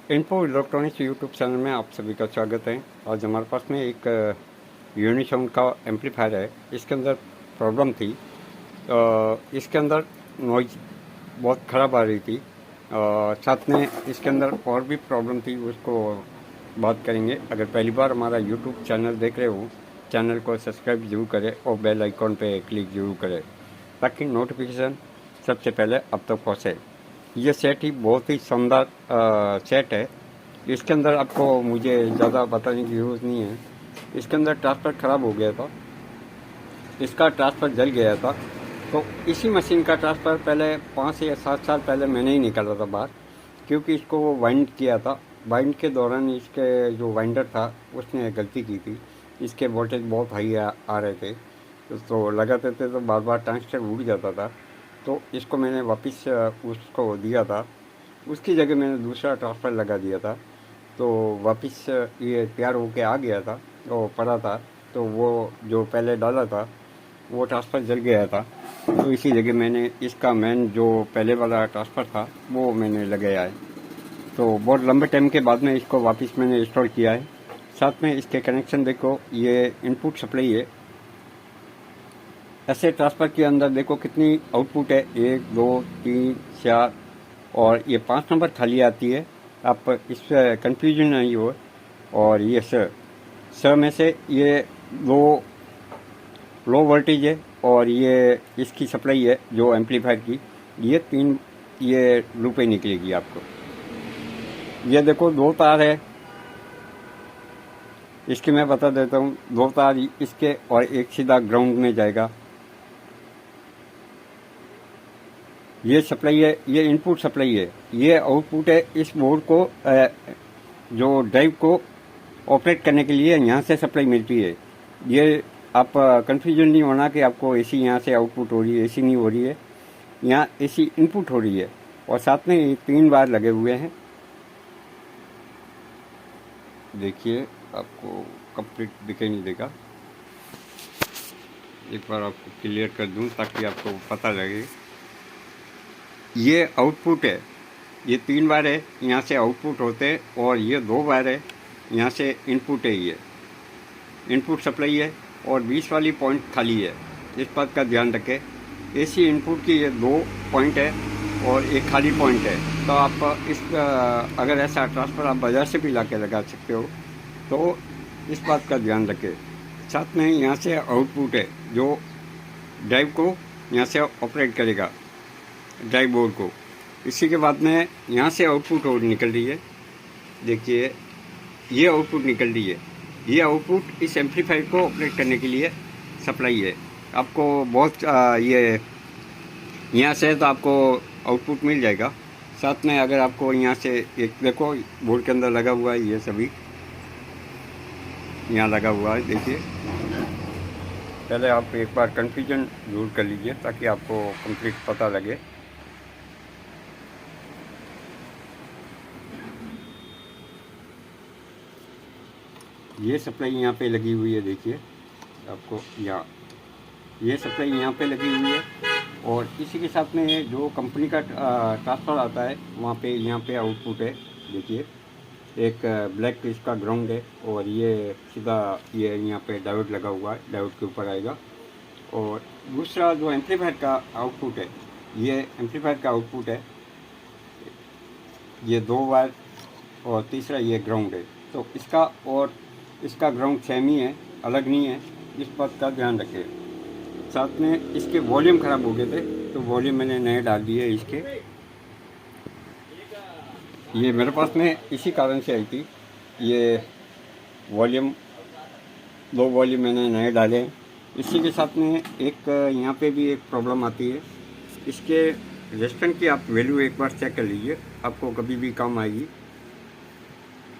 Info electronics YouTube channel में आप सभी का स्वागत है। आज हमारे पास में एक यूनिसाउंड का एम्पलीफायर है। इसके अंदर प्रॉब्लम थी, इसके अंदर नॉइज बहुत ख़राब आ रही थी। साथ में इसके अंदर और भी प्रॉब्लम थी, उसको बात करेंगे। अगर पहली बार हमारा यूट्यूब चैनल देख रहे हो, चैनल को सब्सक्राइब जरूर करें और बेल आइकॉन पे क्लिक जरूर करें ताकि नोटिफिकेशन सबसे पहले अब तक पहुँचे। ये सेट ही बहुत ही शानदार सेट है। इसके अंदर आपको मुझे ज़्यादा बताने की ज़रूरत नहीं है। इसके अंदर ट्रांसफ़र ख़राब हो गया था, इसका ट्रांसफ़र जल गया था। तो इसी मशीन का ट्रांसफ़र पहले 5 या 7 साल पहले मैंने ही निकाला था बाहर, क्योंकि इसको वो वाइंड किया था। वाइंड के दौरान इसके जो वाइंडर था उसने गलती की थी। इसके वोल्टेज बहुत हाई आ रहे थे, तो लगाते थे तो बार बार ट्रांजिस्टर उड़ जाता था। तो इसको मैंने वापस उसको दिया था, उसकी जगह मैंने दूसरा ट्रांसफ़र लगा दिया था। तो वापस ये तैयार होके आ गया था, वो पड़ा था। तो वो जो पहले डाला था वो ट्रांसफ़र जल गया था, तो इसी जगह मैंने इसका मेन जो पहले वाला ट्रांसफ़र था वो मैंने लगाया है। तो बहुत लंबे टाइम के बाद में इसको वापस मैंने इंस्टॉल किया है। साथ में इसके कनेक्शन देखो, ये इनपुट सप्लाई है। ऐसे ट्रांसफ़र के अंदर देखो कितनी आउटपुट है, 1 2 3 4 और ये 5 नंबर खाली आती है। आप इस कन्फ्यूजन नहीं हो। और ये सर में से ये लो वोल्टेज है और ये इसकी सप्लाई है जो एम्पलीफायर की। ये 3 ये लूपें निकलेगी आपको। ये देखो 2 तार है इसके, मैं बता देता हूँ। 2 तार इसके और एक सीधा ग्राउंड में जाएगा। ये सप्लाई है, ये इनपुट सप्लाई है। ये आउटपुट है। इस बोर्ड को जो ड्राइव को ऑपरेट करने के लिए यहाँ से सप्लाई मिलती है। ये आप कंफ्यूजन नहीं होना कि आपको एसी यहाँ से आउटपुट हो रही है। एसी नहीं हो रही है, यहाँ एसी इनपुट हो रही है। और साथ में ये 3 बार लगे हुए हैं। देखिए आपको कंप्लीट दिखाई नहीं देगा, एक बार आपको क्लियर कर दूं ताकि आपको पता लगे। ये आउटपुट है, ये 3 बार है यहाँ से आउटपुट होते हैं, और ये 2 बार है यहाँ से इनपुट है। ये इनपुट सप्लाई है और 20 वाली पॉइंट खाली है। इस बात का ध्यान रखें। एसी इनपुट की ये 2 पॉइंट है और एक खाली पॉइंट है। तो आप इस अगर ऐसा ट्रांसफ़र आप बाज़ार से भी ला के लगा सकते हो, तो इस बात का ध्यान रखें। साथ में यहाँ से आउटपुट है जो ड्राइव को यहाँ से ऑपरेट करेगा, ड्राइव बोर्ड को। इसी के बाद में यहाँ से आउटपुट और निकल रही है। देखिए ये आउटपुट निकल रही है। ये आउटपुट इस एम्पलीफायर को ऑपरेट करने के लिए सप्लाई है। आपको बहुत ये यहाँ से तो आपको आउटपुट मिल जाएगा। साथ में अगर आपको यहाँ से एक देखो बोर्ड के अंदर लगा हुआ है, ये सभी यहाँ लगा हुआ है। देखिए पहले आप एक बार कन्फ्यूजन दूर कर लीजिए ताकि आपको कंप्लीट पता लगे। ये सप्लाई यहाँ पे लगी हुई है। देखिए आपको यहाँ ये सप्लाई यहाँ पे लगी हुई है, और इसी के साथ में जो कंपनी का ट्रांसफ़र आता है वहाँ पे यहाँ पे आउटपुट है। देखिए एक ब्लैक इसका ग्राउंड है, और ये सीधा ये यहाँ पे डायोड लगा हुआ है, डायोड के ऊपर आएगा। और दूसरा जो एम्पलीफायर का आउटपुट है, ये एम्पलीफायर का आउटपुट है, ये 2 वायर, और तीसरा ये ग्राउंड है। तो इसका और इसका ग्राउंड सेम ही है, अलग नहीं है। इस बात का ध्यान रखें। साथ में इसके वॉल्यूम ख़राब हो गए थे, तो वॉल्यूम मैंने नए डाल दिए इसके। ये मेरे पास में इसी कारण से आई थी। ये वॉल्यूम 2 वॉल्यूम मैंने नए डाले। इसी के साथ में एक यहाँ पे भी एक प्रॉब्लम आती है। इसके रेजिस्टेंस की आप वैल्यू एक बार चेक कर लीजिए, आपको कभी भी काम आएगी।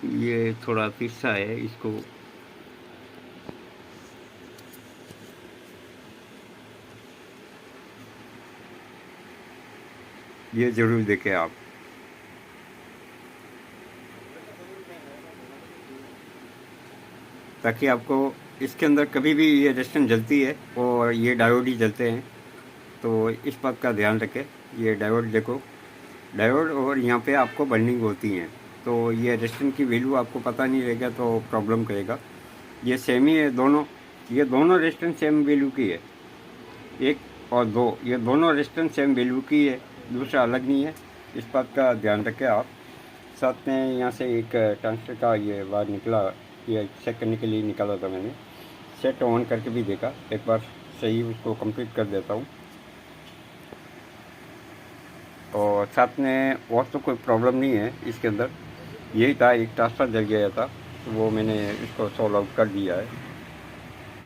ये थोड़ा तिरछा है, इसको ये ज़रूर देखें आप। ताकि आपको इसके अंदर कभी भी ये रेजिस्टेंस जलती है और ये डायोड ही जलते हैं, तो इस बात का ध्यान रखें। ये डायोड देखो, डायोड और यहाँ पे आपको बर्निंग होती हैं। तो ये रेजिस्टेंस की वैल्यू आपको पता नहीं रहेगा तो प्रॉब्लम करेगा। ये सेम ही है दोनों, ये दोनों रेजिस्टेंस सेम वैल्यू की है, 1 और 2 ये दोनों रेजिस्टेंस सेम वैल्यू की है, दूसरा अलग नहीं है। इस बात का ध्यान रखें आप। साथ में यहाँ से एक ट्रांजिस्टर का ये वायर निकला, ये चेक करने के लिए निकाला था मैंने, सेट ऑन करके भी देखा, एक बार सही उसको कंप्लीट कर देता हूँ। और साथ में और तो कोई प्रॉब्लम नहीं है इसके अंदर, यही था एक ट्रांसफ़र जल गया था तो वो मैंने इसको सॉल्व आउट कर दिया है।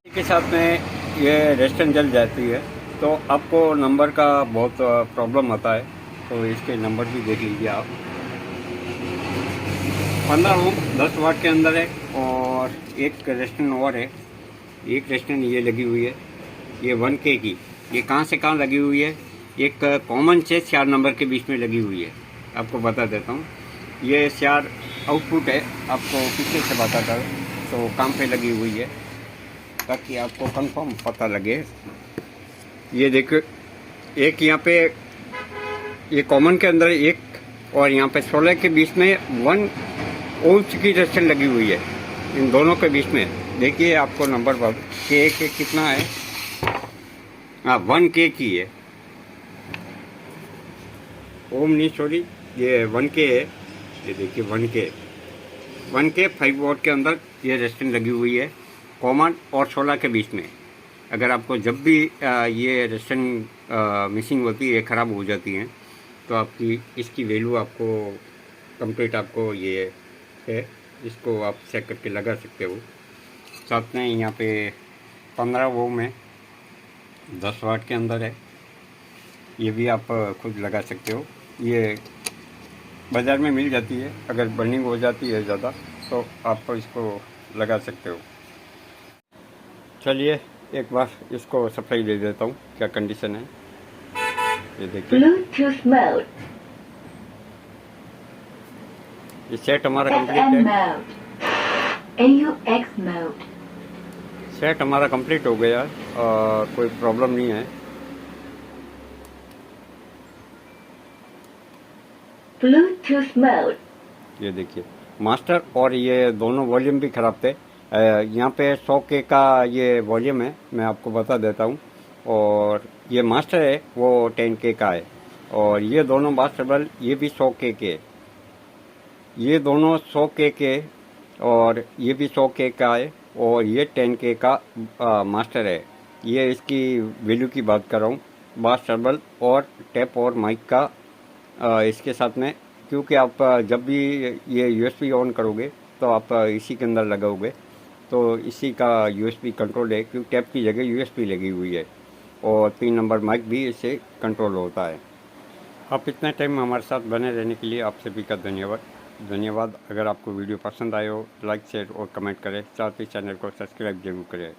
इसके साथ में ये रेजिस्टेंस जल जाती है तो आपको नंबर का बहुत प्रॉब्लम आता है, तो इसके नंबर भी देख लीजिए आप। 15 ओम 10 वाट के अंदर है और एक रेजिस्टेंस और है, एक रेजिस्टेंस ये लगी हुई है, ये 1K की, ये कहाँ से कहाँ लगी हुई है, एक कॉमन से 4 नंबर के बीच में लगी हुई है। आपको बता देता हूँ, ये 4 आउटपुट है, आपको पीछे से बताता हूँ तो काम पे लगी हुई है ताकि आपको कंफर्म पता लगे। ये देखो, एक यहाँ पे ये कॉमन के अंदर एक, और यहाँ पे 16 के बीच में 1 ओम्स की रेजिस्टेंस लगी हुई है, इन दोनों के बीच में। देखिए आपको नंबर के कितना है, हाँ 1K की है, ओम नहीं सॉरी, ये 1K है। ये देखिए 1K 5 वोल्ट के अंदर ये रेजिस्टेंस लगी हुई है, कॉमन और 16 के बीच में। अगर आपको जब भी ये रेजिस्टेंस मिसिंग होती है, ख़राब हो जाती हैं, तो आपकी इसकी वैल्यू आपको कंप्लीट आपको ये है, इसको आप चेक करके लगा सकते हो। साथ में यहाँ पे 15 ओम है, 10 वाट के अंदर है, ये भी आप खुद लगा सकते हो। ये बाज़ार में मिल जाती है, अगर बर्निंग हो जाती है ज़्यादा तो आप इसको लगा सकते हो। चलिए एक बार इसको सप्लाई दे देता हूँ, क्या कंडीशन है ये देखिए। Bluetooth mode, ये सेट हमारा FM कंप्लीट है, mode, AUX mode, सेट हमारा कंप्लीट हो गया, कोई प्रॉब्लम नहीं है। Bluetooth mode, ये देखिए मास्टर और ये दोनों वॉल्यूम भी ख़राब थे। यहाँ पे 100K का ये वॉल्यूम है, मैं आपको बता देता हूँ, और ये मास्टर है वो 10K का है, और ये दोनों मास्टरबल ये भी 100K के, ये दोनों 100K के, और ये भी 100K का है, और ये 10K का मास्टर है। ये इसकी वैल्यू की बात कर रहा हूँ, मास्टरबल और टैप और माइक का इसके साथ में, क्योंकि आप जब भी ये USB ऑन करोगे तो आप इसी के अंदर लगाओगे, तो इसी का USB कंट्रोल है, क्योंकि टैप की जगह USB लगी हुई है, और 3 नंबर माइक भी इससे कंट्रोल होता है। आप इतना टाइम हमारे साथ बने रहने के लिए आप सभी का धन्यवाद। अगर आपको वीडियो पसंद आए हो, लाइक शेयर और कमेंट करें, साथ ही चैनल को सब्सक्राइब जरूर करें।